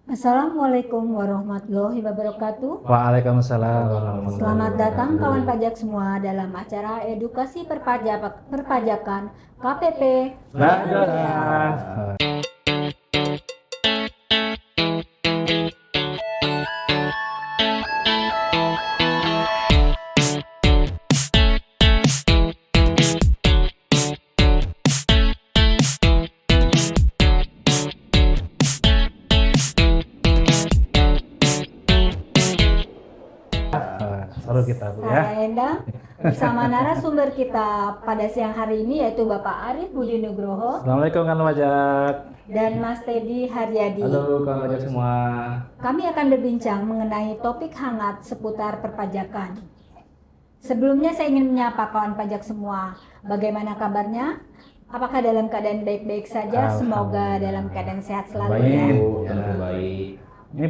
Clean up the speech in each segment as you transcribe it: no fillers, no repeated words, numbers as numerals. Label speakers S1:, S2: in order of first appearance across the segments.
S1: Assalamualaikum warahmatullahi wabarakatuh.
S2: Waalaikumsalam warahmatullahi
S1: Selamat datang
S2: wabarakatuh.
S1: kawan pajak semua dalam acara edukasi perpajakan KPP Badora.
S2: Dadah. Seru kita Bu ya.
S1: Saya Endang bersama narasumber kita pada siang hari ini yaitu Bapak Arif Budi Nugroho
S2: Assalamualaikum kawan pajak.
S1: dan Mas Teddy Haryadi.
S2: Halo kawan pajak semua.
S1: Kami akan berbincang mengenai topik hangat seputar perpajakan. Sebelumnya saya ingin menyapa kawan pajak semua. Bagaimana kabarnya? Apakah dalam keadaan baik-baik saja? Semoga dalam keadaan sehat selalu
S2: Baik.
S1: ya.
S2: Baik. Ini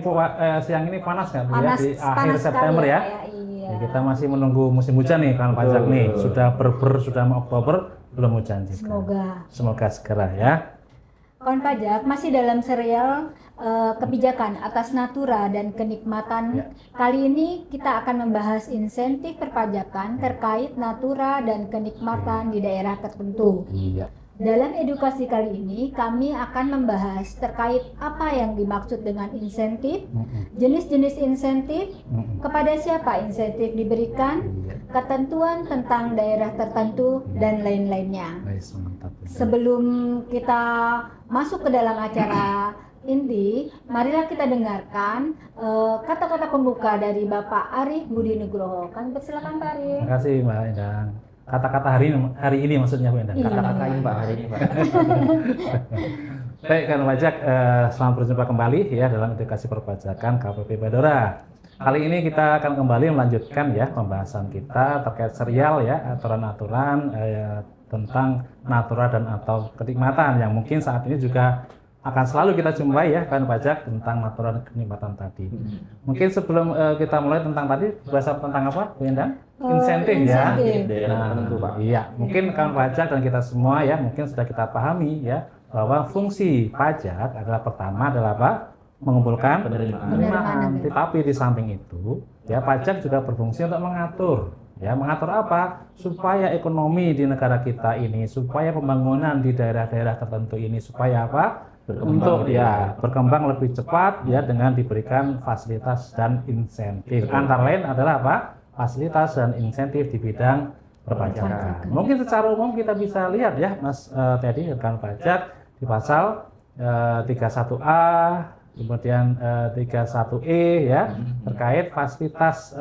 S2: siang ini panas nggak Bu ya?
S1: Panas,
S2: Di akhir
S1: panas
S2: September
S1: sekali
S2: ya.
S1: Iya.
S2: Ya, kita masih menunggu musim hujan nih kawan pajak nih. Sudah sudah mau Oktober belum hujan juga. Semoga segera ya.
S1: Kawan pajak masih dalam serial kebijakan atas natura dan kenikmatan.
S2: Ya.
S1: Kali ini kita akan membahas insentif perpajakan terkait natura dan kenikmatan di daerah tertentu.
S2: Iya.
S1: Dalam edukasi kali ini kami akan membahas terkait apa yang dimaksud dengan insentif, jenis-jenis insentif, kepada siapa insentif diberikan, ketentuan tentang daerah tertentu, dan lain-lainnya. Sebelum kita masuk ke dalam acara inti, marilah kita dengarkan kata-kata pembuka dari Bapak Arif Budi Nugroho. Kami persilakan Pak Arif.
S2: Terima kasih Mbak Endang. Kata-kata hari ini maksudnya Bu Endang.
S1: Iya.
S2: Kata-kata ini Pak hari ini Pak. Baik kan pajak, selamat berjumpa kembali ya dalam edukasi perpajakan KPP Badora. Kali ini kita akan kembali melanjutkan ya pembahasan kita terkait serial ya aturan-aturan tentang natura dan atau kenikmatan yang mungkin saat ini juga akan selalu kita jumpai ya kan pajak tentang natura dan kenikmatan tadi. Mungkin sebelum kita mulai tentang tadi bahasa tentang apa Bu Endang? Insentif ya. Iya, mungkin kan pajak dan kita semua ya mungkin sudah kita pahami ya bahwa fungsi pajak adalah pertama adalah apa? Mengumpulkan penerimaan. Tetapi di samping itu ya pajak juga berfungsi untuk mengatur. Ya, mengatur apa? Supaya ekonomi di negara kita ini, supaya pembangunan di daerah-daerah tertentu ini supaya apa? Untuk ya berkembang lebih cepat ya dengan diberikan fasilitas dan insentif. Antara lain adalah apa? Fasilitas dan insentif di bidang perpajakan. Mungkin secara umum kita bisa lihat ya Mas Teddy rekan pajak di pasal 31A kemudian 31E ya terkait fasilitas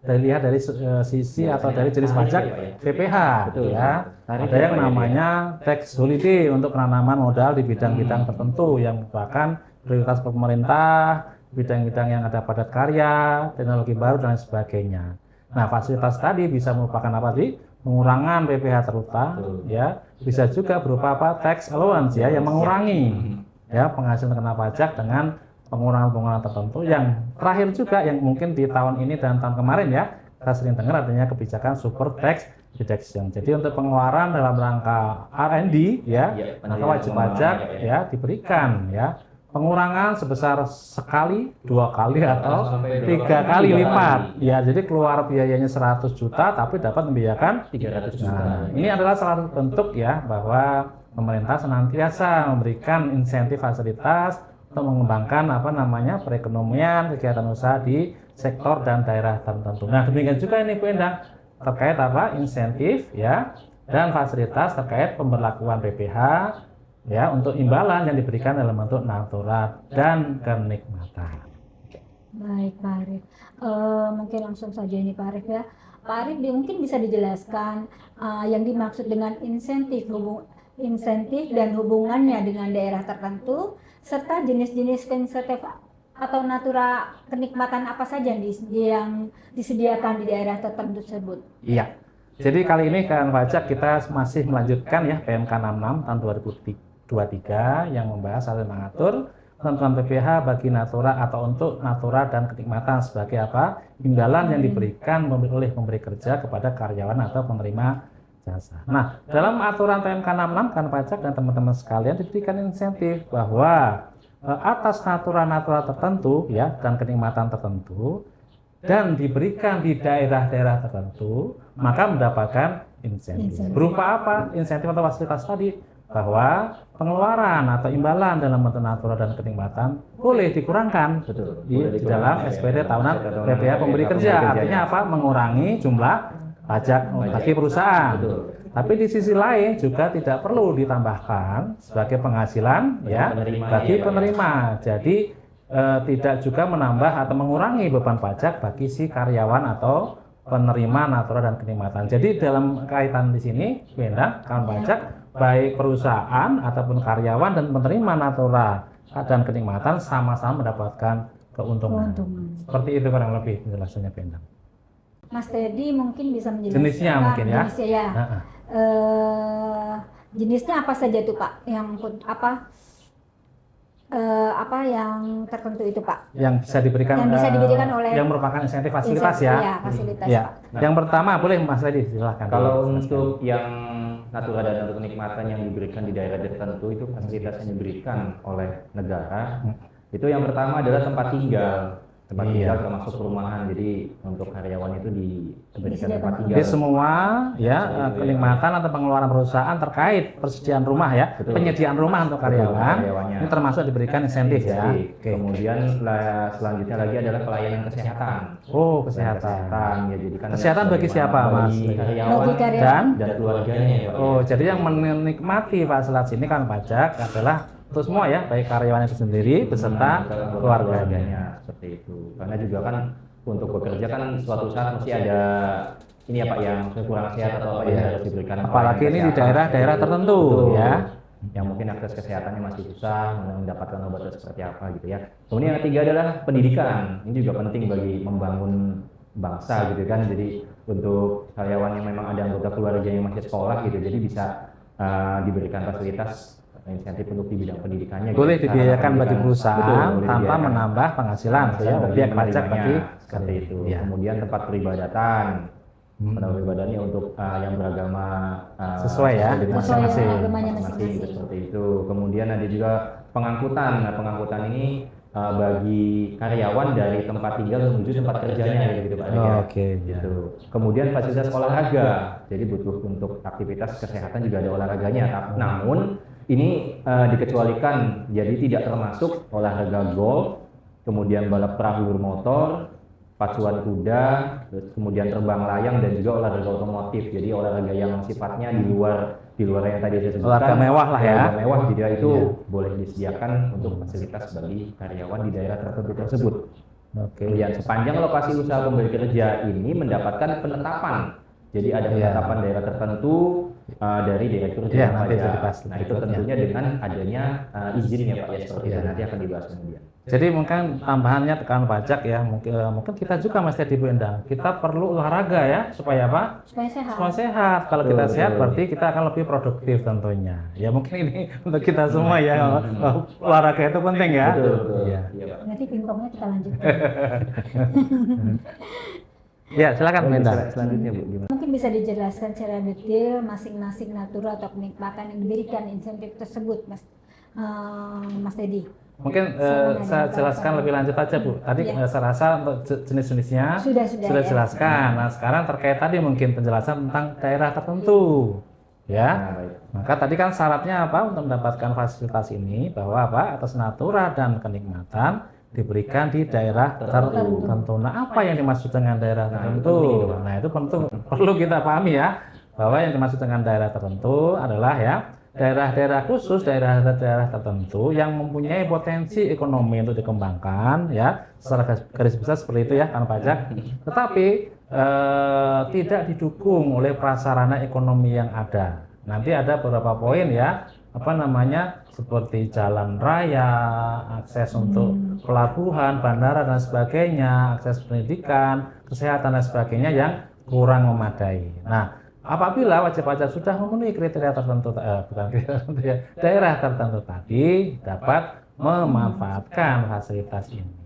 S2: dilihat dari sisi atau dari jenis pajak PPH ya. Ada yang namanya tax holiday untuk penanaman modal di bidang-bidang tertentu yang merupakan prioritas pemerintah, bidang-bidang yang ada padat karya, teknologi baru dan sebagainya. Nah, fasilitas tadi bisa merupakan apa sih? Pengurangan PPH terutama ya. Bisa juga berupa apa? Tax allowance ya yang mengurangi ya penghasilan kena pajak dengan pengurangan-pengurangan tertentu. Yang terakhir juga yang mungkin di tahun ini dan tahun kemarin ya kita sering dengar adanya kebijakan super tax deduction. Jadi untuk pengeluaran dalam rangka R&D ya maka wajib pajak ya diberikan ya pengurangan sebesar sekali, 2 kali atau 3 kali lipat ya. Jadi keluar biayanya 100 juta tapi dapat membiayakan 300 juta. Nah, ini adalah salah satu bentuk ya bahwa pemerintah senantiasa memberikan insentif fasilitas untuk mengembangkan apa namanya perekonomian kegiatan usaha di sektor dan daerah tertentu. Nah, demikian juga ini Bu Endang terkait apa insentif ya dan fasilitas terkait pemberlakuan PPH ya untuk imbalan yang diberikan dalam bentuk natura dan kenikmatan.
S1: Baik Pak Arif, mungkin langsung saja ini Pak Arif ya. Pak Arif mungkin bisa dijelaskan yang dimaksud dengan insentif dan hubungannya dengan daerah tertentu serta jenis-jenis insentif atau natura kenikmatan apa saja yang disediakan di daerah tertentu tersebut.
S2: Iya. Jadi kali ini kan pajak kita masih melanjutkan ya PMK 66 tahun 2023 yang membahas atau mengatur ketentuan PPH bagi natura atau untuk natura dan kenikmatan sebagai apa? Imbalan yang diberikan oleh pemberi kerja kepada karyawan atau penerima jasa. Nah, dalam aturan PMK 66 kan pajak dan teman-teman sekalian diberikan insentif bahwa atas natura-natura tertentu ya dan kenikmatan tertentu dan diberikan di daerah-daerah tertentu, maka mendapatkan insentif. Berupa apa? Insentif atau fasilitas tadi, bahwa pengeluaran atau imbalan dalam bentuk natura dan kenikmatan boleh dikurangkan di dalam SPD tahunan PPh pemberi kerja. Artinya apa? Mengurangi jumlah pajak bagi perusahaan. Tapi di sisi lain juga tidak perlu ditambahkan sebagai penghasilan ya bagi penerima. Jadi tidak juga menambah atau mengurangi beban pajak bagi si karyawan atau penerima natura dan kenikmatan. Jadi dalam kaitan di sini, beda kawan pajak baik perusahaan ataupun karyawan dan penerima natura dan kenikmatan sama-sama mendapatkan keuntungan. Seperti itu kurang lebih penjelasannya, Benda.
S1: Mas Teddy mungkin bisa menjelaskan
S2: jenisnya mungkin ya.
S1: Jenisnya ya. Jenisnya apa saja tuh Pak? Yang apa yang tertentu itu Pak?
S2: Yang bisa diberikan,
S1: oleh
S2: yang merupakan insentif fasilitas ya.
S1: Iya, fasilitas.
S2: Ya. Yang pertama boleh Mas Teddy silakan.
S3: Kalau untuk yang natura dan kenikmatan yang diberikan di daerah tertentu itu fasilitas yang diberikan oleh negara. Itu yang pertama adalah tempat tinggal. Tempat tinggal termasuk perumahan. Jadi untuk karyawan itu diberikan tempat tinggal.
S2: Jadi semua ya kenikmatan atau pengeluaran perusahaan terkait persediaan rumah ya, penyediaan rumah untuk karyawan ini termasuk diberikan insentif ya.
S3: Kemudian selanjutnya lagi adalah pelayanan kesehatan.
S2: Oh, kesehatan.
S3: Ya, jadi kan
S2: kesehatan bagi siapa Mas?
S3: Karyawan dan keluarganya.
S2: Oh, jadi yang menikmati fasilitas ini kan pajak adalah untuk semua ya, baik karyawan itu sendiri beserta keluarganya.
S3: Seperti itu. Karena juga kan untuk bekerja kan suatu saat mesti ada ini ya Pak yang kurang sehat atau apa yang harus diberikan.
S2: Apalagi ini di daerah-daerah tertentu ya.
S3: Yang mungkin akses kesehatannya masih susah, mendapatkan obat seperti apa gitu ya. Kemudian yang ketiga adalah pendidikan. Ini juga penting bagi membangun bangsa gitu kan. Jadi untuk karyawan yang memang ada anggota keluarga yang masih sekolah gitu, jadi bisa diberikan fasilitas insentif untuk di bidang pendidikannya.
S2: Boleh
S3: gitu.
S2: dibiayakan bagi perusahaan tanpa menambah penghasilan ya, objek pajak bagi
S3: seperti itu.
S2: Ya.
S3: Kemudian tempat peribadatan. Tempat peribadatannya untuk yang beragama
S2: sesuai ya
S3: masing-masing seperti itu. Kemudian ada juga pengangkutan. Nah, pengangkutan ini bagi karyawan dari tempat tinggal menuju tempat kerjanya gitu Pak. Gitu. Kemudian fasilitas olahraga. Jadi butuh untuk aktivitas kesehatan juga ada olahraganya. Namun ini dikecualikan, jadi tidak termasuk olahraga golf, kemudian balap perahu bermotor, pacuan kuda, kemudian terbang layang dan juga olahraga otomotif. Jadi olahraga yang sifatnya di luar yang tadi saya sebutkan.
S2: Olahraga mewah lah ya.
S3: Mewah, jadi itu boleh disediakan untuk fasilitas bagi karyawan di daerah tertentu tersebut. Kemudian sepanjang lokasi usaha pemberi kerja ini mendapatkan penetapan. Jadi ada penetapan daerah tertentu dari Direktur Jenderal Pajak. Nah itu tentunya dengan adanya izinnya Pak ya, seperti itu nanti akan dibahas kemudian.
S2: Jadi mungkin tambahannya tekanan pajak ya, mungkin kita juga Mas Teddy Bu Endang, kita perlu olahraga ya supaya apa? Supaya sehat. Kalau kita sehat berarti kita akan lebih produktif tentunya. Ya mungkin ini untuk kita semua ya, olahraga itu penting ya.
S3: Betul.
S2: Ya.
S1: Nanti pingpongnya kita lanjutkan.
S2: Ya, silakan Bu Endang.
S3: Selanjutnya Bu, gimana?
S1: Mungkin bisa dijelaskan secara detail masing-masing natura atau kenikmatan yang diberikan insentif tersebut, Mas Teddy.
S2: Mungkin saya jelaskan lebih lanjut aja Bu. Tadi saya rasa untuk jenis-jenisnya sudah jelaskan. Nah sekarang terkait tadi mungkin penjelasan tentang daerah tertentu. Ya, maka tadi kan syaratnya apa untuk mendapatkan fasilitas ini bahwa apa atas natura dan kenikmatan diberikan di daerah tertentu. Nah, apa yang dimaksud dengan daerah tertentu? Nah, itu perlu kita pahami ya, bahwa yang dimaksud dengan daerah tertentu adalah ya daerah-daerah khusus, daerah-daerah tertentu yang mempunyai potensi ekonomi untuk dikembangkan ya, secara garis besar seperti itu ya, kan pajak. Tetapi tidak didukung oleh prasarana ekonomi yang ada. Nanti ada beberapa poin ya, seperti jalan raya, akses untuk pelabuhan, bandara dan sebagainya, akses pendidikan, kesehatan dan sebagainya yang kurang memadai. Nah, apabila wajib pajak sudah memenuhi kriteria tertentu, daerah tertentu tadi dapat memanfaatkan fasilitas ini.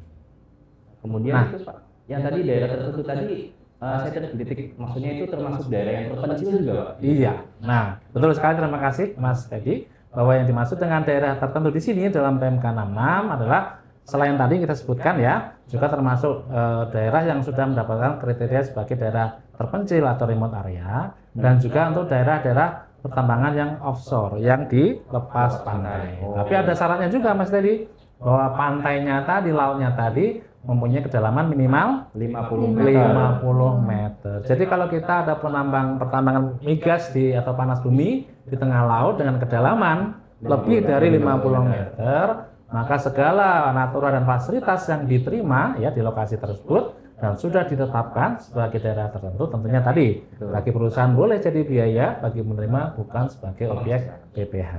S3: Kemudian itu Pak, yang tadi daerah tertentu tadi saya terdetik, maksudnya itu termasuk daerah yang terpencil juga Pak?
S2: Iya, nah betul sekali, terima kasih Mas Teddy. bahwa yang dimaksud dengan daerah tertentu di sini dalam PMK 66 adalah selain tadi kita sebutkan ya, juga termasuk daerah yang sudah mendapatkan kriteria sebagai daerah terpencil atau remote area, dan juga untuk daerah-daerah pertambangan yang offshore, yang di lepas pantai. Tapi ada syaratnya juga Mas Teddy, bahwa pantainya tadi, lautnya tadi mempunyai kedalaman minimal 50 meter. Jadi kalau kita ada pertambangan migas atau panas bumi di tengah laut dengan kedalaman lebih dari 50 meter, maka segala aturan dan fasilitas yang diterima ya di lokasi tersebut dan sudah ditetapkan sebagai daerah tertentu, tentunya tadi bagi perusahaan boleh jadi biaya, bagi menerima bukan sebagai objek PPh.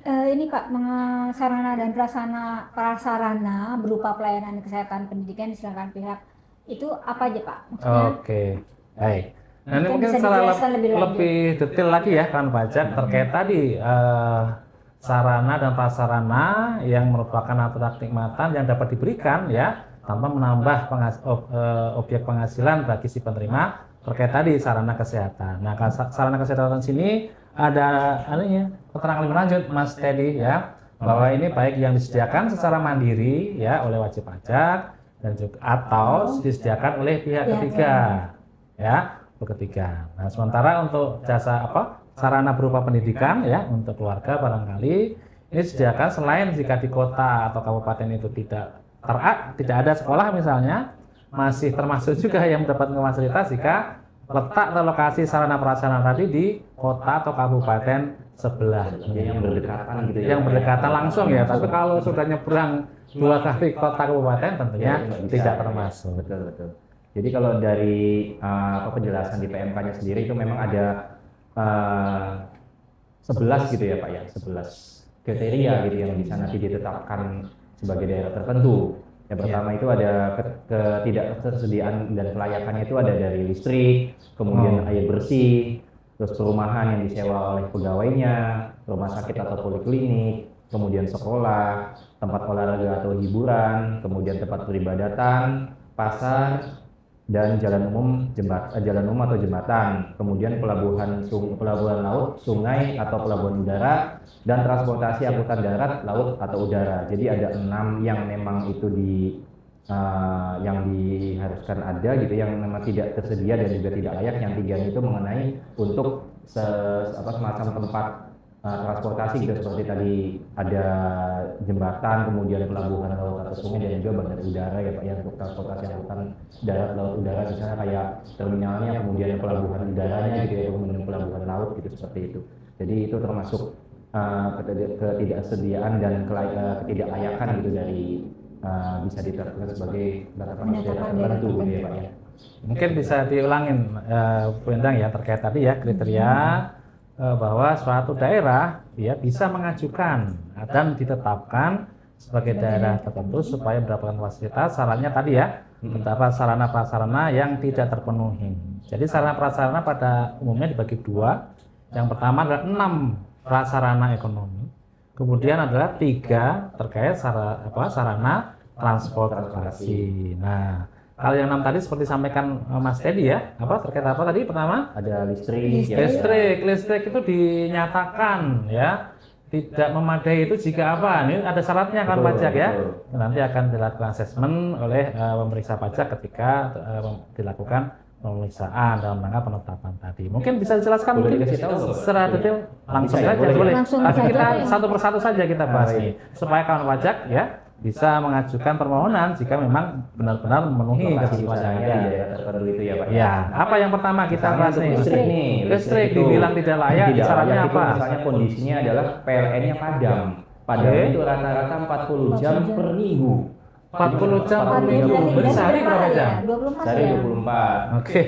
S1: Ini Pak, sarana dan prasarana berupa pelayanan kesehatan pendidikan di silakan pihak itu apa aja Pak? Maksudnya,
S2: Oke, baik. Nah ini mungkin
S1: bisa dijelaskan
S2: lebih detail lagi ya kan pajak terkait tadi sarana dan prasarana yang merupakan aturan kenikmatan yang dapat diberikan ya tanpa menambah objek penghasilan bagi si penerima terkait tadi sarana kesehatan. Nah, sarana kesehatan sini ada keterangan lebih lanjut Mas Teddy ya, bahwa ini baik yang disediakan secara mandiri ya oleh wajib pajak dan juga atau disediakan oleh pihak ketiga ya, ketiga. Nah, sementara untuk jasa sarana berupa pendidikan ya untuk keluarga barangkali ini disediakan selain jika di kota atau kabupaten itu tidak ada sekolah misalnya, masih termasuk juga yang mendapat fasilitas jika letak atau lokasi sarana prasarana tadi di kota atau kabupaten sebelah.
S3: Yang berdekatan gitu ya.
S2: Yang berdekatan langsung ya, tapi kalau sudah nyebrang 2 kali kota kabupaten tentunya tidak termasuk.
S3: Betul. Jadi kalau dari penjelasan di PMK-nya sendiri itu memang ada 11 gitu ya Pak ya, 11 kriteria gitu yang bisa nanti ditetapkan sebagai daerah tertentu. Yang pertama itu ada ketidaktersediaan dan kelayakannya itu ada dari listrik, kemudian air bersih, terus perumahan yang disewa oleh pegawainya, rumah sakit atau poliklinik, kemudian sekolah, tempat olahraga atau hiburan, kemudian tempat peribadatan, pasar, dan jalan umum atau jembatan, kemudian pelabuhan laut, sungai atau pelabuhan udara, dan transportasi angkutan darat, laut atau udara. Jadi ada 6 yang memang itu yang diharuskan ada gitu, yang memang tidak tersedia dan juga tidak layak. Yang 3 itu mengenai untuk semacam tempat transportasi gitu, seperti tadi ada jembatan, kemudian pelabuhan laut atau sungai, dan juga bandar udara ya Pak ya, untuk transportasi angkutan darat, laut, udara, misalnya kayak terminalnya, kemudian pelabuhan udaranya gitu ya, kemudian pelabuhan laut gitu, seperti itu. Jadi itu termasuk ketidaksediaan dan ketidaklayakan gitu dari bisa ditetapkan sebagai batasan daerah tertentu gitu ya Pak ya.
S2: Mungkin bisa diulangin Bu Endang ya terkait tadi ya kriteria bahwa suatu daerah ya bisa mengajukan dan ditetapkan sebagai daerah tertentu supaya mendapatkan fasilitas. Syaratnya tadi ya mendapat sarana prasarana yang tidak terpenuhi. Jadi sarana prasarana pada umumnya dibagi 2. Yang pertama adalah 6 prasarana ekonomi, kemudian adalah 3 terkait sarana transportasi. Nah, kalau yang 6 tadi seperti sampaikan Mas Teddy ya, terkait apa tadi pertama?
S3: Ada listrik.
S2: Listrik itu dinyatakan ya tidak memadai itu jika apa? Ini ada syaratnya kan pajak ya. Nanti akan dilakukan asesmen oleh pemeriksa pajak ketika dilakukan pemeriksaan dalam rangka penetapan tadi. Mungkin bisa dijelaskan mungkin secara detail langsung saja boleh. Tapi kita satu persatu saja kita bahas ini supaya kawan pajak ya bisa mengajukan permohonan jika memang benar-benar memenuhi kebutuhannya di
S3: daerah tertentu itu ya Pak.
S2: Ya, apa yang pertama kita bahas nih? Listrik
S3: itu
S2: dibilang tidak layak, syaratnya apa?
S3: Misalnya kondisinya adalah PLN-nya padam. Padam itu rata-rata 40 jam per minggu.
S2: 40 jam per minggu. Sehari berapa jam?
S1: 24
S3: Sehari 24.
S2: Oke.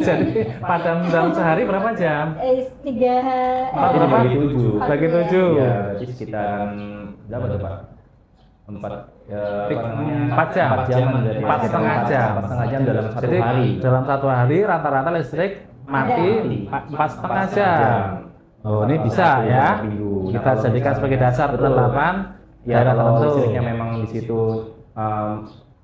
S2: Jadi padam dalam sehari berapa jam?
S1: 3
S2: berapa? Bagi 7.
S3: Ya, berarti sekitar berapa tuh Pak? 4
S2: jam. 4,5 jam.
S3: 4,5 jam dalam satu
S2: Jadi,
S3: hari.
S2: dalam 1 hari rata-rata listrik mati 4,5 jam. Oh, ini bisa ya. Kita jadikan sebagai dasar penetapan
S3: ya
S2: daerah
S3: kalau
S2: tertentu.
S3: listriknya memang di situ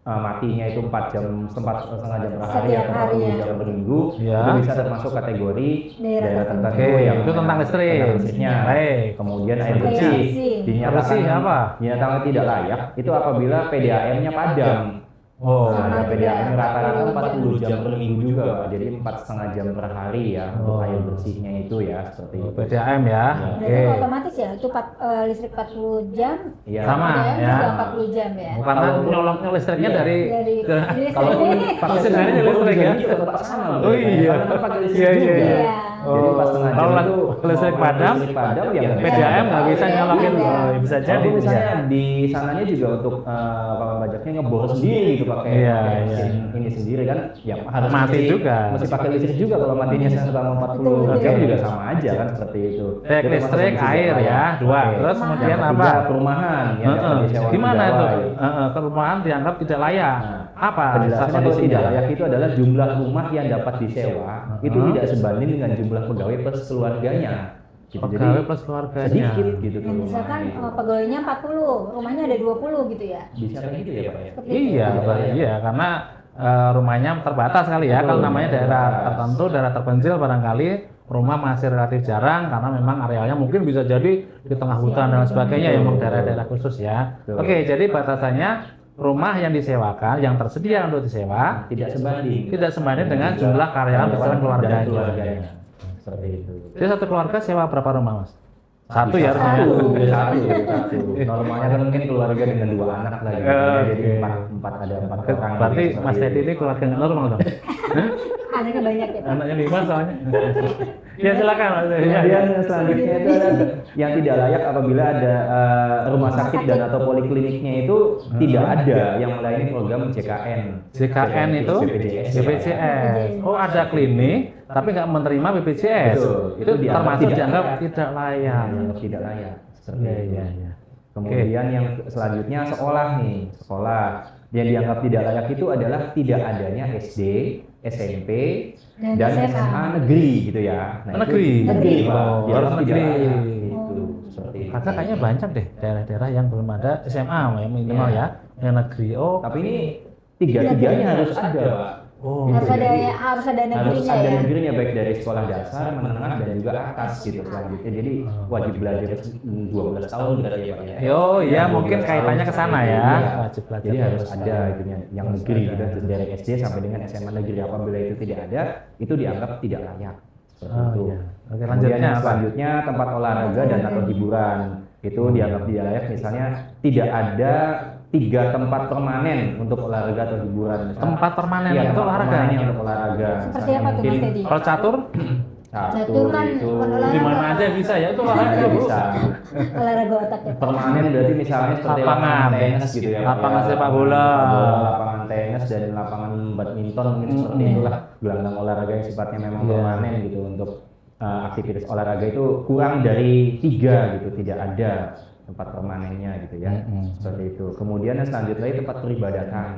S3: matinya itu 4 jam, 4,5 jam per hari
S1: Setiap
S3: atau
S1: hari
S3: 40
S1: ya.
S3: jam per minggu,
S2: Ya.
S3: itu bisa termasuk kategori daerah tertentu
S2: Oke,
S3: yang
S2: itu tentang listrik.
S3: tentang listriknya.
S2: Baik.
S3: Kemudian air
S1: Air
S3: bersih
S1: bersih.
S2: Air bersih apa?
S3: dinyatakan tidak layak itu apabila PDAM-nya padam.
S2: Oh,
S3: Nah,
S1: Sama
S3: PDAM
S1: juga,
S3: rata-rata 40
S1: 40
S3: jam per minggu juga, Pak. Jadi 4,5 jam per hari ya untuk air bersihnya itu ya seperti itu.
S2: PDAM ya.
S1: Berarti
S2: Oke.
S1: otomatis ya itu listrik 40 jam,
S3: Iya.
S2: Sama,
S1: PDAM
S2: ya.
S1: juga 40 jam ya.
S2: Karena nyoloknya listriknya
S3: Iya.
S2: dari
S1: Dari
S3: Kalau
S1: listrik.
S3: pakai
S2: Sebenarnya
S3: listrik
S2: listrik ya.
S3: juga tetap sama.
S2: Oh iya.
S3: Karena kan pakai listrik
S2: Iya,
S3: juga.
S2: iya.
S1: Iya.
S3: Jadi 4,5 jam
S2: Kalau
S3: itu
S2: listrik
S3: mau
S2: padam,
S3: listrik padam ya
S2: PDAM nggak bisa nyolokin.
S1: Iya.
S2: Oh, bisa jadi.
S3: Jadi
S2: Bisa.
S3: misalnya di sananya juga untuk kawan pajaknya ngebor sendiri gitu pakai
S2: Iya,
S3: pakai
S2: iya.
S3: mesin ini sendiri kan ya harus
S2: Mati juga.
S3: mesti pakai listrik juga kalau matinya selama 40
S1: Betul,
S3: jam
S2: betul.
S3: juga sama aja kan seperti itu.
S2: Baik,
S3: Jadi termasuk
S2: listrik,
S3: kondisi
S2: air
S3: bawah.
S2: ya, dua.
S3: Oke.
S2: Terus kemudian
S3: Yang
S2: apa?
S3: ketiga, perumahan yang dapat
S2: Heeh.
S3: disewa di
S2: Gimana
S3: bawah,
S2: itu?
S3: ya.
S2: Perumahan dianggap tidak layak.
S3: Nah,
S2: Apa
S3: Penjelasannya kalau
S2: kondisinya?
S3: tidak layak itu adalah jumlah rumah yang dapat disewa itu
S2: Uh-huh.
S3: tidak sebanding dengan jumlah pegawai plus keluarganya. Gitu.
S2: Pegawai plus keluarganya.
S3: sedikit gitu
S1: Ya, misalkan pegawainya 40, rumahnya ada 20 gitu ya.
S3: bisa kayak gitu ya Pak ya.
S1: Seperti itu.
S2: Iya, iya, karena rumahnya terbatas kali ya.
S3: Betul.
S2: Kalau namanya daerah
S3: Terbatas.
S2: tertentu, daerah terpencil barangkali rumah masih relatif jarang karena memang arealnya mungkin bisa jadi di tengah hutan dan sebagainya ya, memang daerah-daerah khusus ya.
S3: Betul.
S2: Oke, jadi batasannya rumah yang disewakan, yang tersedia untuk disewa
S3: Tidak sebanding
S2: dengan jumlah karyawan beserta
S3: dan
S2: keluarganya.
S3: keluarganya. Seperti itu.
S2: Jadi satu keluarga sewa berapa rumah, Mas? Satu ya harusnya.
S3: Satu. Normalnya kan mungkin keluarga dengan 2 anak lagi. Jadi
S2: Oke.
S3: empat ada 4 orang.
S2: Berarti
S3: Seperti
S2: Mas Teddy
S3: itu.
S2: ini keluarga nggak normal dong?
S1: Anaknya banyak ya. Pak.
S2: Anaknya 5 soalnya. Ya silakan Mas. Ya, ya.
S3: Kemudian selanjutnya itu ada yang tidak layak apabila ada rumah sakit dan atau polikliniknya itu tidak ada yang melayani program JKN.
S2: JKN itu
S3: BPJS.
S2: BPJS. Oh, ada klinik tapi nggak menerima BPJS.
S3: Betul.
S2: Itu
S3: dianggap
S2: termasuk dianggap tidak layak.
S3: Tidak layak. Seperti
S2: Iya,
S3: itu.
S2: iya, iya.
S3: Kemudian yang selanjutnya sekolah nih, sekolah yang dianggap tidak layak itu adalah tidak adanya SD, SMP, dan SMA negeri gitu ya. Nah,
S2: Negeri.
S3: itu negeri, Pak.
S2: Oh,
S3: Dianggap
S2: harus
S3: tidak
S2: negeri.
S3: layak, gitu. Seperti itu.
S2: Karena kayaknya banyak deh daerah-daerah yang belum ada SMA ya, minimal
S3: Iya.
S2: ya, yang negeri. Oh,
S3: Tapi ini tiga-tiganya harus ada, Pak.
S2: oh.
S1: Harus ada
S3: Jadi,
S1: harus ada
S3: harus
S1: negerinya
S3: ada
S1: ya.
S3: negerinya baik dari sekolah dasar, menengah dan juga atas gitu selanjutnya. Jadi wajib belajar 12 tahun berarti ya Pak ya.
S2: Yo, ya
S3: 12
S2: mungkin
S3: tahun
S2: kaitannya ke sana ya.
S3: Iya.
S2: Wajib belajar.
S3: Jadi harus ada gitu ya, yang negeri gitu dari SD sampai dengan SMA negeri. Apabila itu tidak ada, itu dianggap tidak layak. Seperti
S2: Oh,
S3: itu.
S2: iya. Oke,
S3: Kemudian
S2: lanjutnya
S3: yang
S2: apa?
S3: selanjutnya tempat olahraga dan atau hiburan itu dianggap tidak layak. Misalnya tidak ada 3 tempat permanen untuk olahraga atau hiburan.
S2: Tempat permanen
S3: Iya,
S2: itu
S3: tempat
S2: olahraga.
S3: permanennya untuk olahraga.
S1: Seperti apa tuh, Mas
S3: Mungkin
S1: Teddy?
S2: Kalau catur
S1: Catur kan
S3: itu
S1: bukan olahraga.
S2: di mana aja bisa ya, itu olahraga
S3: Olahraga
S2: Bu.
S3: bisa.
S1: Olahraga otak ya.
S3: Permanen berarti misalnya seperti
S2: Lapangan.
S3: lapangan tenis gitu ya.
S2: Lapangan
S3: Ya,
S2: sepak bola.
S3: lapangan tenis dan lapangan badminton mungkin seperti itulah gelanggang olahraga yang sifatnya memang
S2: Iya.
S3: permanen gitu untuk aktivitas olahraga itu kurang dari 3 gitu, tidak ada tempat permanennya gitu ya. Seperti itu. Kemudian yang selanjutnya lagi tempat peribadatan.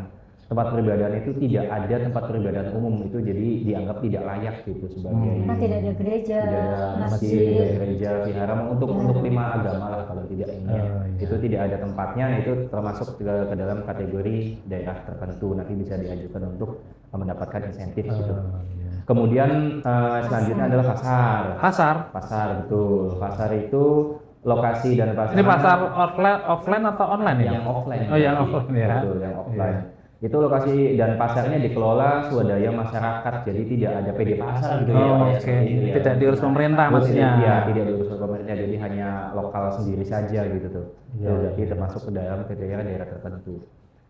S3: Tempat peribadatan itu tidak ada tempat peribadatan umum, itu jadi dianggap tidak layak gitu sebagai
S1: Karena tidak ada gereja,
S3: tidak ada masjid,
S1: masjid.
S3: gereja, vihara untuk 5 agama lah kalau tidak ini ya.
S2: Oh, iya.
S3: Itu tidak ada tempatnya, itu termasuk ke dalam kategori daerah tertentu, nanti bisa diajukan untuk mendapatkan insentif gitu.
S2: Oh, iya.
S3: Kemudian selanjutnya adalah pasar.
S2: Pasar.
S3: Pasar betul. Pasar itu lokasi dan pasar.
S2: Ini pasar offline atau online ya?
S3: yang offline.
S2: Oh, yang offline ya.
S3: Betul, yang offline. Itu lokasi dan pasarnya dikelola swadaya masyarakat, jadi tidak ada PD pasar gitu ya.
S2: Oh,
S3: Pak, ya,
S2: oke.
S3: seperti itu ya.
S2: Tidak diurus pemerintah maksudnya.
S3: Iya, tidak diurus pemerintah, jadi hanya lokal sendiri saja gitu tuh.
S2: Iya,
S3: Itu berarti termasuk ke dalam daerah tertentu.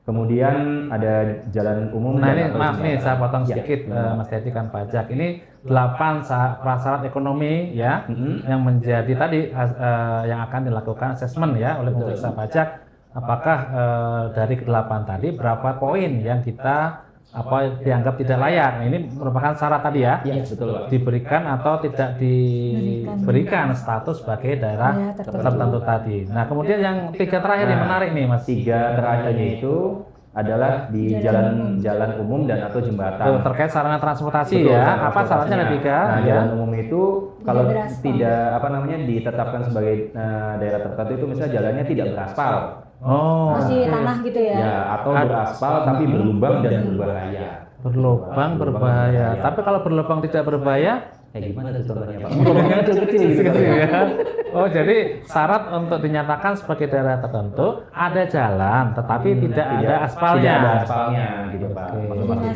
S3: Kemudian ada jalan umum.
S2: Nah
S3: dan
S2: ini
S3: atau
S2: maaf nih
S3: jembatan.
S2: saya potong
S3: Ya,
S2: sedikit
S3: benar.
S2: Mas Teddy kan pajak. Ini 8 prasyarat ekonomi ya yang menjadi tadi yang akan dilakukan asesmen ya oleh pemeriksa pajak. Apakah dari ke-8 tadi berapa poin yang kita dianggap tidak layak? Nah, ini merupakan syarat tadi ya.
S3: Iya, betul Pak.
S2: Diberikan atau tidak diberikan status sebagai daerah
S1: Daerah
S2: tertentu tadi. Nah kemudian yang 3 terakhir yang menarik nih Mas.
S3: 3 terakhirnya itu adalah di jalan umum dan atau jembatan.
S2: Tuh, terkait sarana transportasi
S3: Betul,
S2: ya.
S3: sarana
S2: Apa syaratnya ada 3?
S3: transportasinya. Nah,
S2: ya.
S3: jalan umum itu kalau
S1: beraspal.
S3: tidak ditetapkan sebagai daerah tertentu itu misalnya jalannya tidak beraspal.
S1: Masih tanah gitu ya?
S3: Ya, atau beraspal tapi berlubang dan berbahaya.
S2: Berlubang berbahaya. Tapi kalau berlubang tidak berbahaya,
S3: Gimana tuh contohnya Pak? Lubangnya kecil-kecil gitu
S2: ya. Oh, jadi syarat untuk dinyatakan sebagai daerah tertentu ada jalan, tetapi tidak ada aspalnya.
S3: Tidak ada aspalnya gitu Pak.
S1: Jadi
S3: Masih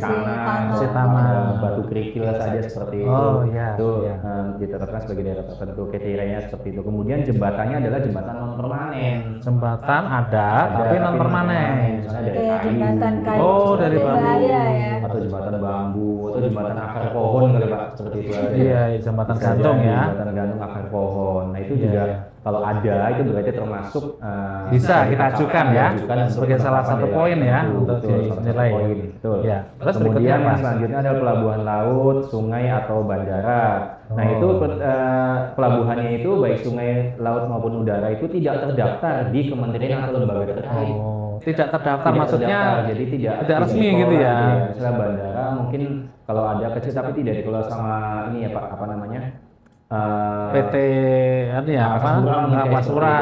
S1: masih
S3: tanah,
S1: tanah.
S3: batu kerikil saja seperti itu.
S2: Oh, iya,
S3: Itu
S2: iya.
S3: ditetapkan sebagai daerah tertentu, kriterianya seperti itu. Kemudian jembatannya adalah jembatan non permanen.
S2: Jembatan ada, tapi non permanen.
S3: Misalnya dari
S1: Kayak
S3: kayu.
S1: jembatan kayu.
S2: Oh, dari
S1: Seperti
S2: bambu.
S1: bahaya ya.
S3: Atau jembatan bambu, atau jembatan akar pohon kali Pak, seperti itu ada.
S2: Iya, jembatan
S3: Bisa
S2: gantung
S3: jadi
S2: ya.
S3: Jembatan gantung akar pohon. Nah itu
S2: Iya,
S3: juga
S2: iya.
S3: kalau ada itu berarti termasuk
S2: Bisa kita ajukan ya, sebagai salah satu poin ya untuk dinilai.
S3: Betul.
S2: Ya. Terus
S3: Kemudian
S2: berikutnya apa?
S3: yang selanjutnya adalah pelabuhan laut, sungai atau bandara. Nah itu pelabuhannya itu baik sungai, laut maupun udara itu tidak terdaftar di kementerian atau lembaga terkait.
S2: Oh, tidak terdaftar
S3: Tidak
S2: maksudnya
S3: terdaftar, jadi tidak
S2: resmi
S3: dikelola
S2: gitu ya.
S3: Misalnya bandara mungkin kalau ada kecil tapi tidak dikelola sama ini ya Pak, apa namanya?
S2: PT ya apa?
S3: Angkasa.
S2: Pura.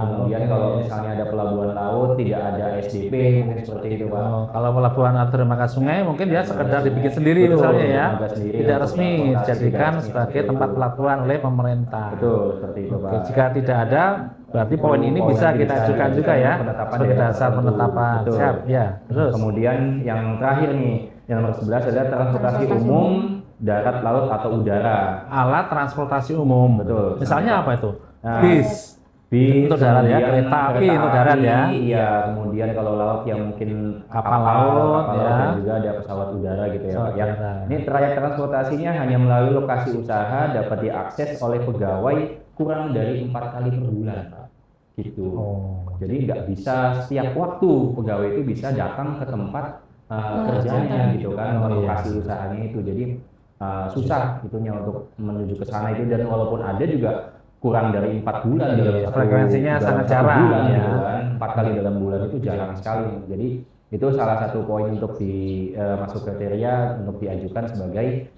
S3: Kemudian kalau misalnya ada pelabuhan laut tidak ada SDP mungkin seperti itu Pak.
S2: Oh, kalau pelabuhan atau dermaga sungai mungkin dia sekedar dibikin sendiri misalnya ya,
S3: dermaga sendiri
S2: tidak
S3: untuk
S2: resmi
S3: transportasi,
S2: dijadikan
S3: tidak resmi
S2: sebagai
S3: seperti
S2: tempat
S3: itu.
S2: pelabuhan oleh pemerintah.
S3: Betul, seperti itu Pak.
S2: Oke, jika tidak ada, berarti poin ini bisa kita ajukan juga ya sebagai dasar penetapan.
S3: Betul.
S2: Siap, ya. Terus
S3: Kemudian yang terakhir nih, yang nomor 11 adalah transportasi umum darat, laut atau udara.
S2: alat transportasi umum.
S3: Betul.
S2: Misalnya apa itu?
S3: Nah,
S2: Bis. Untuk darat ya, kereta api untuk darat ya.
S3: Iya, kemudian kalau laut ya mungkin
S2: Kapal laut, ya.
S3: dan juga ada pesawat udara gitu ya
S2: Pesawat
S3: Pak ya.
S2: udara.
S3: Ini trayek transportasinya hanya melalui lokasi usaha dapat diakses oleh pegawai kurang dari 4 kali per bulan Pak. Gitu.
S2: Oh.
S3: Jadi nggak bisa setiap waktu pegawai itu bisa datang ke tempat kerjanya gitu kan,
S2: Oh, iya.
S3: lokasi usahanya itu. Jadi susah itunya untuk menuju ke sana itu, dan walaupun ada juga kurang dari 4 bulan dalam satu-
S2: Frekuensinya
S3: dalam
S2: sangat
S3: satu
S2: jarang,
S3: bulan,
S2: ya.
S3: gitu kan. 4 kali dalam bulan itu jarang sekali. Jadi itu salah satu poin untuk masuk kriteria untuk diajukan sebagai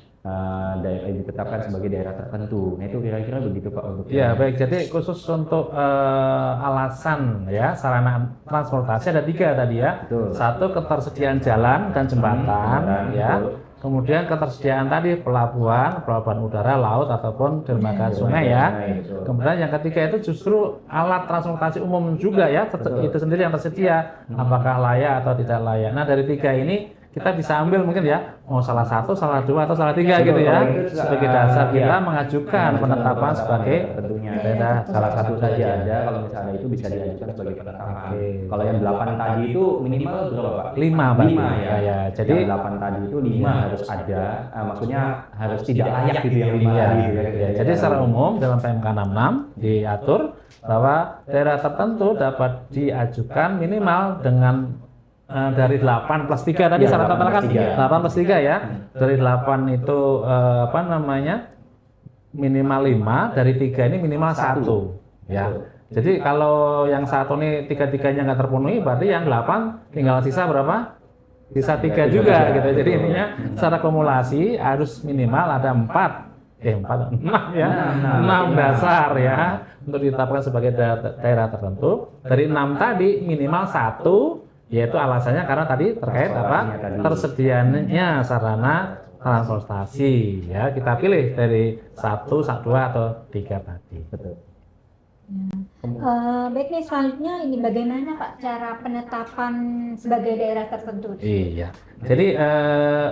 S3: ditetapkan sebagai daerah tertentu. Nah itu kira-kira begitu Pak untuk
S2: Ya baik, jadi khusus untuk alasan ya sarana transportasi ada 3 tadi ya.
S3: Betul.
S2: Satu, ketersediaan jalan dan jembatan ya.
S3: betul.
S2: Kemudian ketersediaan tadi pelabuhan udara, laut ataupun dermaga sungai ya.
S3: Betul.
S2: Kemudian yang ketiga itu justru alat transportasi umum juga ya, itu sendiri yang tersedia, apakah layak atau tidak layak. Nah dari 3 ini kita bisa ambil mungkin ya, mau salah satu, salah 2 atau salah 3 gitu ya, sebagai dasar kita mengajukan penetapan sebagai
S3: tentunya
S2: daerah
S3: salah satu saja ada, kalau misalnya itu bisa diajukan sebagai penetapan. Kalau yang 8 tadi itu minimal berapa Pak?
S2: 5 Pak.
S3: 5 ya.
S2: Ya, jadi
S3: yang 8 tadi itu 5 harus ada, maksudnya harus tidak layak gitu yang 5
S2: Iya,
S3: tadi gitu ya.
S2: iya. Jadi secara umum dalam PMK 66 diatur bahwa daerah tertentu dapat diajukan minimal dengan dari 8 plus 3 tadi
S3: Iya,
S2: syarat
S3: 8
S2: kan
S3: plus 3.
S2: 8 plus 3 ya. Dari 8 itu apa namanya? Minimal 5, dari 3 ini minimal 1 ya. Jadi kalau yang satu nih 3-3-nya nggak terpenuhi, berarti yang 8 tinggal sisa berapa? Sisa 3 juga gitu. Jadi intinya secara kumulasi harus minimal ada 6 ya, 6 dasar ya untuk ditetapkan sebagai daerah tertentu. Dari 6 tadi minimal 1, yaitu alasannya karena tadi terkait apa? Tersedianya sarana transportasi ya. Kita pilih dari 1, 2 atau 3 tadi.
S3: Betul.
S1: Baik nih, selanjutnya ini bagaimana Pak cara penetapan sebagai daerah tertentu?
S2: Iya. Jadi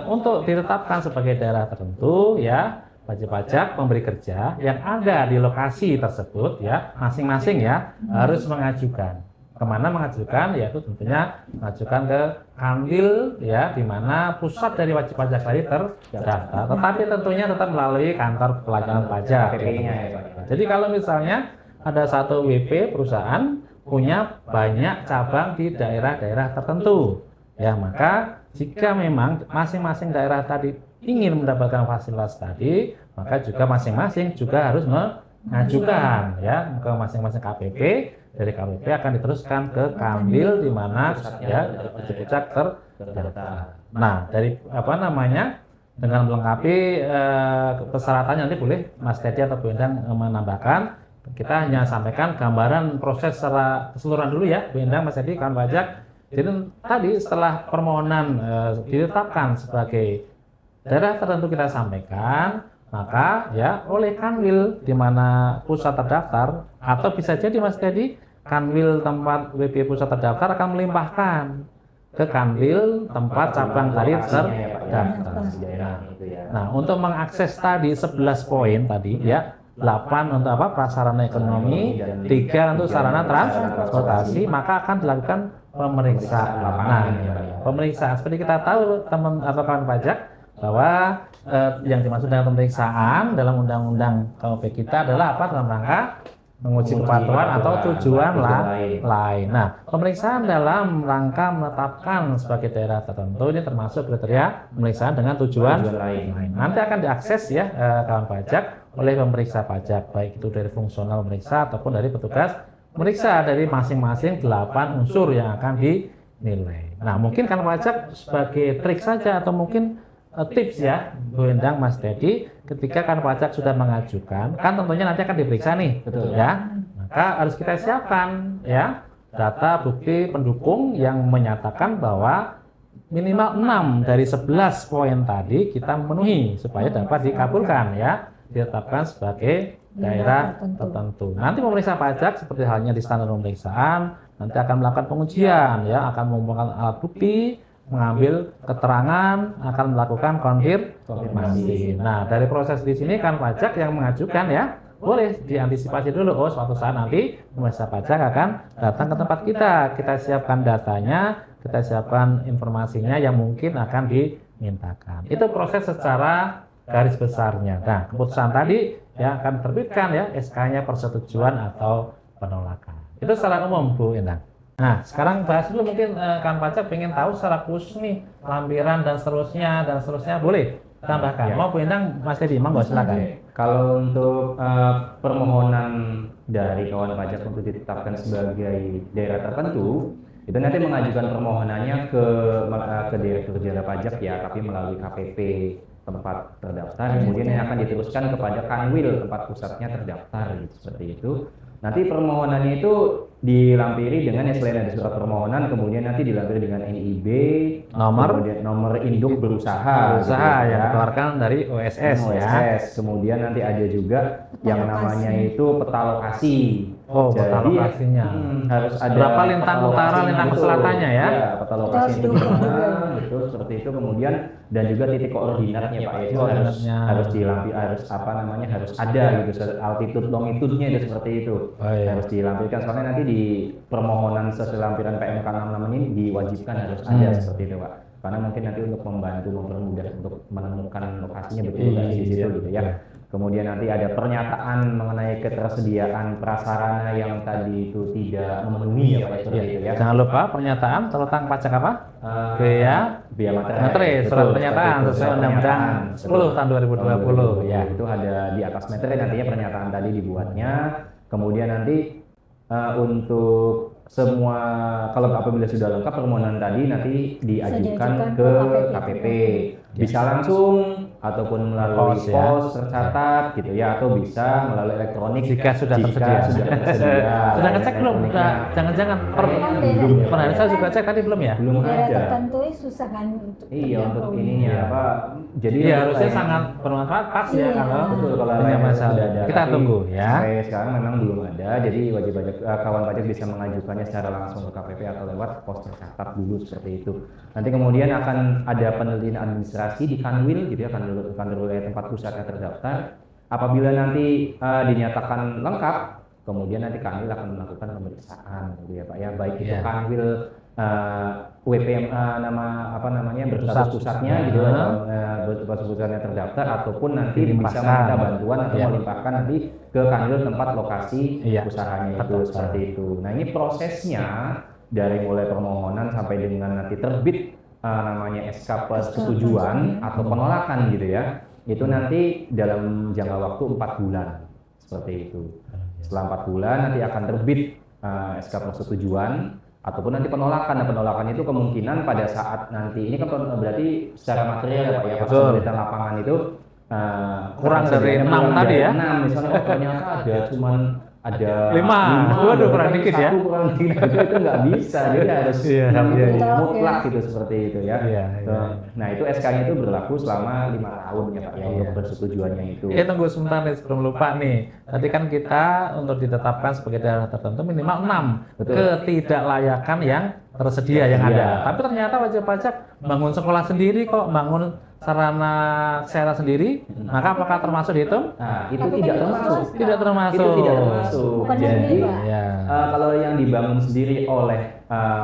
S2: untuk ditetapkan sebagai daerah tertentu ya, wajib pajak pemberi kerja yang ada di lokasi tersebut ya, masing-masing ya harus mengajukan. Kemana mengajukan? Yaitu tentunya mengajukan ke Kanwil ya, di mana pusat dari wajib pajak tadi terdaftar. Tetapi tentunya tetap melalui kantor pelayanan pajak.
S3: KPP-nya ya, Pak.
S2: Jadi kalau misalnya ada satu WP perusahaan punya banyak cabang di daerah-daerah tertentu, ya maka jika memang masing-masing daerah tadi ingin mendapatkan fasilitas tadi, maka juga masing-masing juga harus mengajukan ya ke masing-masing KPP. Dari KPP akan diteruskan ke Kanwil di mana ya wajib pajak terdaftar. Nah, dari apa namanya dengan melengkapi persyaratannya nanti boleh Mas Teddy atau Bu Endang menambahkan Kita hanya sampaikan gambaran proses secara keseluruhan dulu ya, Bu Endang, Mas Edi, kawan pajak. Jadi tadi setelah permohonan ditetapkan sebagai daerah tertentu kita sampaikan, maka ya oleh Kanwil di mana pusat terdaftar, atau bisa jadi Mas Edi, Kanwil tempat WP pusat terdaftar akan melimpahkan ke Kanwil tempat cabang tadi terdaftar. Nah, untuk mengakses tadi 11 poin tadi ya, 8 untuk apa? Prasarana ekonomi, 3 untuk sarana transportasi, maka akan dilakukan pemeriksaan. Nah, pemeriksaan seperti kita tahu teman atau kawan pajak bahwa yang dimaksud dengan pemeriksaan dalam undang-undang KUP kita adalah apa? Dalam rangka menguji kepatuhan atau tujuan lain. Nah, pemeriksaan dalam rangka menetapkan sebagai daerah tertentu ini termasuk kriteria pemeriksaan dengan tujuan lain. Nanti akan diakses ya kawan pajak oleh pemeriksa pajak, baik itu dari fungsional pemeriksa ataupun dari petugas pemeriksa dari masing-masing 8 unsur yang akan dinilai. Nah, mungkin kawan pajak sebagai trik saja atau mungkin tips ya, Bu Endang, Mas Dedi, ketika kan pajak sudah mengajukan, kan tentunya nanti akan diperiksa nih, betul ya. Maka harus kita siapkan ya data bukti pendukung yang menyatakan bahwa minimal 6 dari 11 poin tadi kita memenuhi supaya dapat dikabulkan ya, ditetapkan sebagai daerah tertentu. Nanti pemeriksa pajak seperti halnya di standar pemeriksaan nanti akan melakukan pengujian ya, akan mengumpulkan alat bukti, mengambil keterangan, akan melakukan konfirmasi. Nah, dari proses di sini kan pajak yang mengajukan ya, boleh diantisipasi dulu. Oh, suatu saat nanti pemeriksa pajak akan datang ke tempat kita. Kita siapkan datanya, kita siapkan informasinya yang mungkin akan dimintakan. Itu proses secara garis besarnya. Nah, keputusan tadi ya akan terbitkan ya SK-nya persetujuan atau penolakan. Itu secara umum, Bu Endang. Nah, sekarang bahas dulu mungkin kan pajak pengen tahu secara khusus nih lampiran dan seterusnya boleh tambahkan. Mau Bu Endang, Mas Dedi, monggo silakan.
S3: Kalau untuk permohonan dari kawan pajak untuk ditetapkan sebagai daerah tertentu, itu nanti mengajukan permohonannya ke Direktur Jenderal Pajak ya, tapi melalui KPP tempat terdaftar, kemudian yang akan diteruskan kepada Kanwil tempat pusatnya terdaftar, gitu, seperti itu. Nanti permohonannya itu dilampiri dengan yang selain ada surat permohonan, kemudian nanti dilampiri dengan NIB, kemudian nomor induk berusaha gitu
S2: yang dikeluarkan dari OSS ya.
S3: Kemudian nanti ada juga yang namanya itu peta lokasi.
S2: Oh, peta lokasinya.
S3: Harus ada
S2: berapa lintang utara, lintang selatannya ya.
S3: Ya, peta lokasi itu gimana, gitu, seperti itu. Kemudian dan juga titik koordinatnya Pak, itu harus dilampiri, harus harus ada gitu, altitude longitude-nya itu seperti itu. Harus dilampirkan, soalnya nanti di permohonan sesuai lampiran PMK 66 ini diwajibkan harus ada seperti itu Pak, karena mungkin nanti untuk membantu mempermudah untuk menemukan lokasinya betul di situ gitu ya. Kemudian nanti ada pernyataan mengenai ketersediaan prasarana yang tadi itu tidak memenuhi ya Pak, seperti itu ya.
S2: Jangan lupa pernyataan tentang pajak apa? Biaya materi, surat pernyataan sesuai Undang-Undang 10 tahun 2020 ya.
S3: Itu ada di atas materi nantinya pernyataan tadi dibuatnya. Kemudian nanti untuk semua, kalau apabila sudah lengkap permohonan tadi nanti diajukan ke KPP. Bisa langsung ataupun melalui pos tercatat gitu ya, atau bisa melalui elektronik
S2: jika sudah tersedia. Sudah ngecek belum? Jangan-jangan pernah saya juga cek tadi belum ya?
S3: Belum ada.
S1: Tertentu susah kan untuk
S3: untuk ininya apa? Jadi
S2: harusnya sangat bermanfaat pas ya kalau
S3: punya masalah.
S2: Kita tunggu ya.
S3: Sampai sekarang memang belum ada, jadi wajib pajak kawan pajak bisa mengajukannya secara langsung ke KPP atau lewat pos tercatat dulu seperti itu. Nanti kemudian akan ada penelitian administrasi di Kanwil gitu ya, Kanwil wilayah tempat pusatnya terdaftar. Apabila nanti dinyatakan lengkap, kemudian nanti Kanwil akan melakukan pemeriksaan gitu ya Pak ya, baik itu Kanwil WPM berstatus pusatnya gitu berstatus pusatnya terdaftar, ataupun nanti bisa meminta bantuan atau melimpahkan nanti ke Kanwil tempat lokasi usahanya itu seperti itu. Nah, ini prosesnya dari mulai permohonan sampai dengan nanti terbit namanya SK persetujuan atau penolakan gitu ya, itu nanti dalam jangka waktu 4 bulan seperti itu. Setelah 4 bulan nanti akan terbit SK persetujuan ataupun nanti penolakan. Nah, penolakan itu kemungkinan pada saat nanti ini kan berarti secara material ya Pak ya, kesulitan lapangan itu
S2: kurang dari 6 tadi ya.
S3: 6 misalnya ternyata ada cuman ada
S2: 5. Waduh, kurang
S3: kan
S2: dikit ya.
S3: Satu kurang dikit itu nggak bisa, jadi harus
S2: Iya,
S3: 6
S2: iya,
S3: itu
S1: iya.
S3: mutlak gitu seperti itu ya.
S2: Iya, iya.
S3: Nah itu SK-nya itu berlaku selama 5 tahun ya Pak ya, untuk
S2: Iya.
S3: persetujuannya itu.
S2: Tunggu sebentar nih sebelum lupa nih. Tadi kan kita untuk ditetapkan sebagai daerah tertentu minimal 6
S3: Betul.
S2: ketidaklayakan yang tersedia yang ada. Tapi ternyata wajib pajak bangun sekolah sendiri kok, bangun sarana kesehatan sendiri, maka apakah termasuk dihitung?
S3: Nah itu
S1: Tapi
S3: tidak
S1: kan itu
S3: termasuk.
S1: swasta.
S2: Tidak termasuk.
S3: Itu tidak termasuk.
S1: Bukan
S3: Jadi
S1: negeri, Pak.
S2: Ya.
S3: kalau yang dibangun sendiri oleh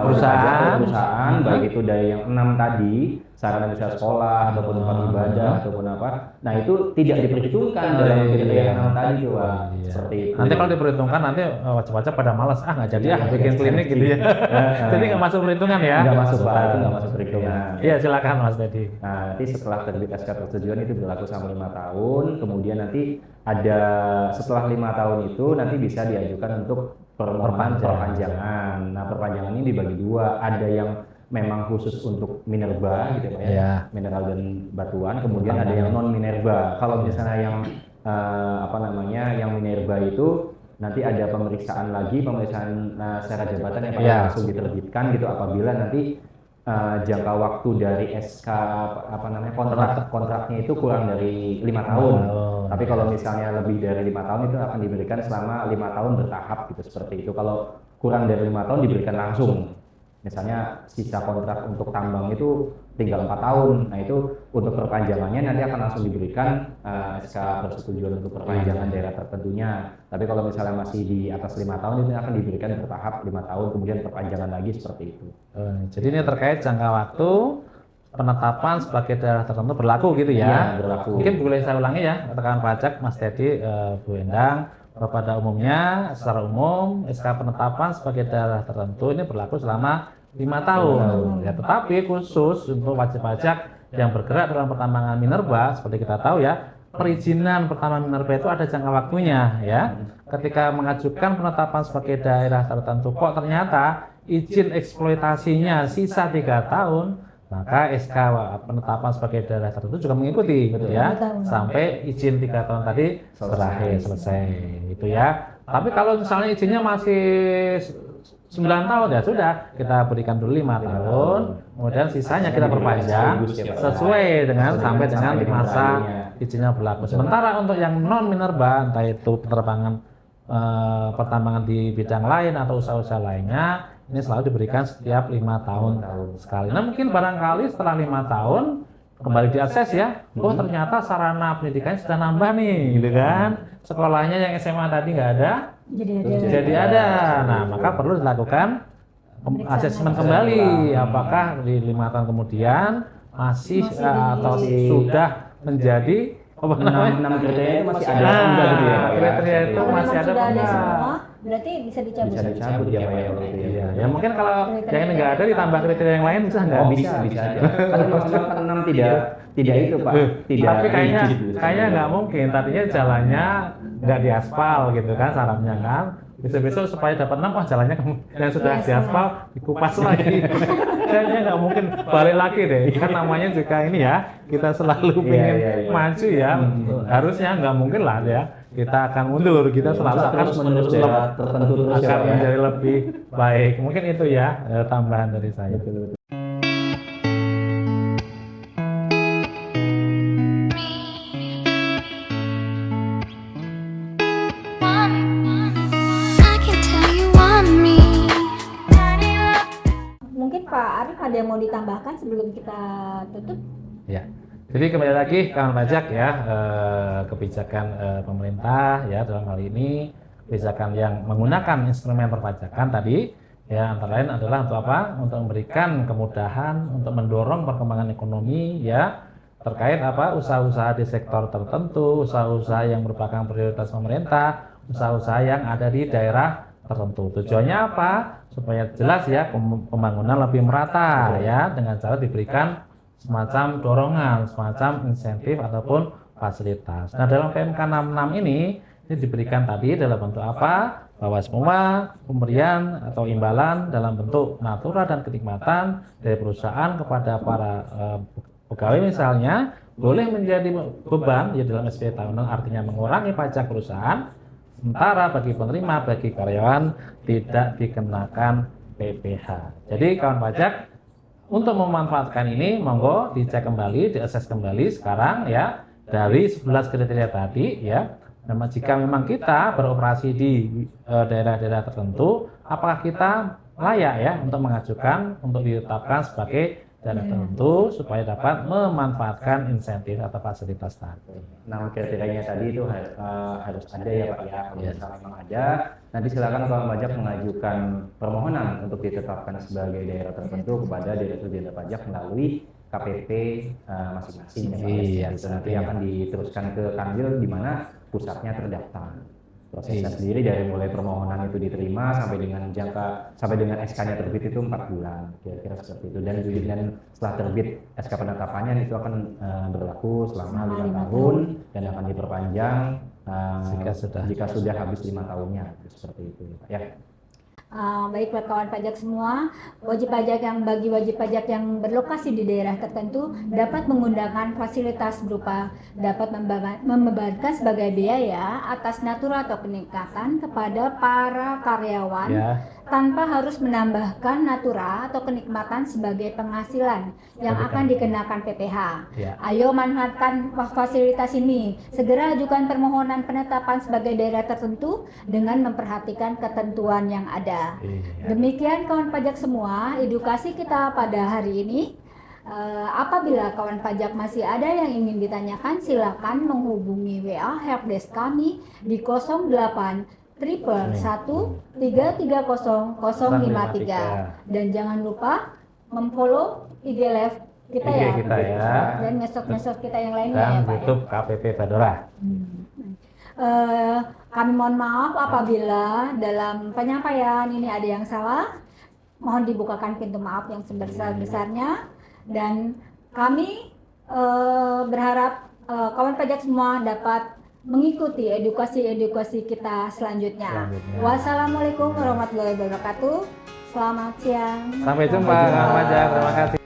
S3: perusahaan, baik itu dari yang 6 tadi, sarana bisa sekolah ataupun tempat ibadah ataupun apa, nah itu tidak diperhitungkan dalam kriteria yang 6 tadi tuh Pak.
S2: Iya.
S3: Seperti itu.
S2: Nanti kalau diperhitungkan nanti wajib-wajib pada malas nggak jadi bikin klinik gitu ya. Jadi nggak masuk perhitungan ya.
S3: Nggak masuk Pak, itu nggak masuk perhitungan.
S2: Iya silakan Mas Teddy.
S3: Nah, nanti setelah terbit SK persetujuan itu berlaku selama 5 tahun, kemudian nanti ada setelah 5 tahun itu nanti bisa diajukan untuk permohonan perpanjangan. Nah, perpanjangan ini dibagi dua, ada yang memang khusus untuk minerba gitu Pak ya,
S2: Iya.
S3: mineral dan batuan, kemudian ada yang non minerba. Kalau misalnya yang yang minerba itu nanti ada pemeriksaan secara jabatan yang
S2: Iya.
S3: langsung diterbitkan gitu apabila nanti jangka waktu dari SK kontraknya itu kurang dari 5 tahun. Tapi kalau misalnya lebih dari 5 tahun itu akan diberikan selama 5 tahun bertahap gitu seperti itu. Kalau kurang dari 5 tahun diberikan langsung. Misalnya sisa kontrak untuk tambang itu tinggal 4 tahun. Nah itu untuk perpanjangannya nanti akan langsung diberikan SK persetujuan untuk perpanjangan daerah tertentunya. Tapi kalau misalnya masih di atas 5 tahun itu akan diberikan bertahap 5 tahun kemudian perpanjangan lagi seperti itu.
S2: Jadi ini terkait jangka waktu penetapan sebagai daerah tertentu berlaku gitu ya.
S3: Iya, berlaku.
S2: Mungkin boleh saya ulangi ya, rekan pajak Mas Teddy, Bu Endang, pada umumnya secara umum SK penetapan sebagai daerah tertentu ini berlaku selama 5 tahun. Ya, tetapi khusus untuk wajib pajak yang bergerak dalam pertambangan minerba seperti kita tahu ya, perizinan pertambangan minerba itu ada jangka waktunya ya. Ketika mengajukan penetapan sebagai daerah tertentu kok ternyata izin eksploitasinya sisa 3 tahun, maka SK penetapan sebagai daerah tertentu juga mengikuti ya sampai izin 3 tahun tadi selesai itu ya. Tapi kalau misalnya izinnya masih 9 tahun ya sudah kita berikan dulu 5 tahun, kemudian sisanya kita perpanjang sesuai dengan sampai dengan masa izinnya berlaku. Sementara untuk yang non minerba, entah itu penerbangan pertambangan di bidang lain atau usaha-usaha lainnya, ini selalu diberikan setiap 5 tahun sekali. Nah mungkin barangkali setelah 5 tahun kembali diakses ya, oh ternyata sarana pendidikannya sudah nambah nih, gitu kan? Sekolahnya yang SMA tadi nggak ada, jadi ada. Nah maka perlu dilakukan asesmen kembali, apakah di 5 tahun kemudian masih atau sudah menjadi
S3: 6 kriteria itu masih ada enggak gitu ya Pak ya?
S2: kriteria itu
S1: Kalau
S2: masih
S1: memang
S2: ada
S1: sudah ada
S2: enggak?
S1: semua, berarti bisa dicabut.
S3: Bisa dicabut ya Pak ya waktu itu.
S2: Iya, ya mungkin kalau yang ini nggak ada ditambah kriteria yang lain bisa nggak?
S3: Oh bisa aja. Kan Undang-Undang 6 tidak itu Pak, tidak
S2: Tapi kayaknya
S3: rigid.
S2: nggak mungkin. Tadinya jalannya nggak diaspal gitu kan sarannya kan. Besok-besok supaya dapat 6, jalannya yang sudah diaspal dikupas lagi. Kayaknya nggak mungkin balik lagi deh. Kan namanya juga ini ya, kita selalu pengen maju ya. Harusnya nggak mungkin lah ya. Kita akan mundur, kita selalu akan
S3: menerus daerah tertentu terus
S2: akan
S3: ya Pak ya.
S2: menjadi lebih baik. Mungkin itu ya tambahan dari saya.
S4: I can tell you want me.
S1: Mungkin Pak Arif ada yang mau ditambahkan sebelum kita tutup?
S2: Ya, jadi kembali lagi kawan pajak ya, kebijakan pemerintah ya dalam hal ini kebijakan yang menggunakan instrumen perpajakan tadi ya antara lain adalah untuk apa? Untuk memberikan kemudahan untuk mendorong perkembangan ekonomi ya terkait apa? Usaha-usaha di sektor tertentu, usaha-usaha yang merupakan prioritas pemerintah, usaha-usaha yang ada di daerah tertentu. Tujuannya apa? Supaya jelas ya pembangunan lebih merata ya dengan cara diberikan semacam dorongan, semacam insentif ataupun fasilitas. Nah dalam PMK 66 ini diberikan tadi dalam bentuk apa? Bahwa semua pemberian atau imbalan dalam bentuk natura dan kenikmatan dari perusahaan kepada para pegawai misalnya boleh menjadi beban ya dalam SPT tahunan, artinya mengurangi pajak perusahaan Sementara bagi penerima, bagi karyawan tidak dikenakan PPh. Jadi kawan pajak untuk memanfaatkan ini, monggo dicek kembali, diakses kembali sekarang ya dari 11 kriteria tadi ya. Nah, jika memang kita beroperasi di daerah-daerah tertentu, apakah kita layak ya untuk mengajukan untuk ditetapkan sebagai daerah tertentu supaya dapat memanfaatkan insentif atau fasilitas tadi.
S3: Nah, kriterianya tadi itu harus ada ya Pak ya. Kalau misalnya memang ada, nanti silakan kawan pajak mengajukan permohonan untuk ditetapkan sebagai daerah tertentu kepada Direktur Jenderal Pajak melalui KPP masing-masing.
S2: Iya,
S3: itu nanti akan diteruskan ke Kanwil di mana pusatnya terdaftar. Prosesnya sendiri dari mulai permohonan itu diterima sampai dengan SK-nya terbit itu 4 bulan, kira-kira seperti itu. Dan setelah terbit SK penetapannya itu akan berlaku selama 5 tahun dan akan diperpanjang jika sudah habis 5 tahunnya, seperti itu ya.
S1: Baiklah kawan pajak semua, wajib pajak yang berlokasi di daerah tertentu dapat menggunakan fasilitas berupa dapat membebankan sebagai biaya atas natura atau kenikmatan kepada para karyawan tanpa harus menambahkan natura atau kenikmatan sebagai penghasilan yang akan dikenakan PPh. Ayo manfaatkan fasilitas ini. Segera ajukan permohonan penetapan sebagai daerah tertentu dengan memperhatikan ketentuan yang ada. Demikian kawan pajak semua, edukasi kita pada hari ini. Apabila kawan pajak masih ada yang ingin ditanyakan, silakan menghubungi WA helpdesk kami di 08 111 330 053 dan jangan lupa memfollow IG Live kita ya, dan ngesot kita yang lainnya
S2: dan
S1: ya Pak
S2: YouTube KPP Badora.
S1: Kami mohon maaf apabila dalam penyampaian ini ada yang salah. Mohon dibukakan pintu maaf yang sebesar-besarnya, dan kami berharap kawan pajak semua dapat mengikuti edukasi kita selanjutnya. Wassalamualaikum warahmatullahi wabarakatuh. Selamat siang.
S2: Sampai jumpa kawan pajak. Terima kasih.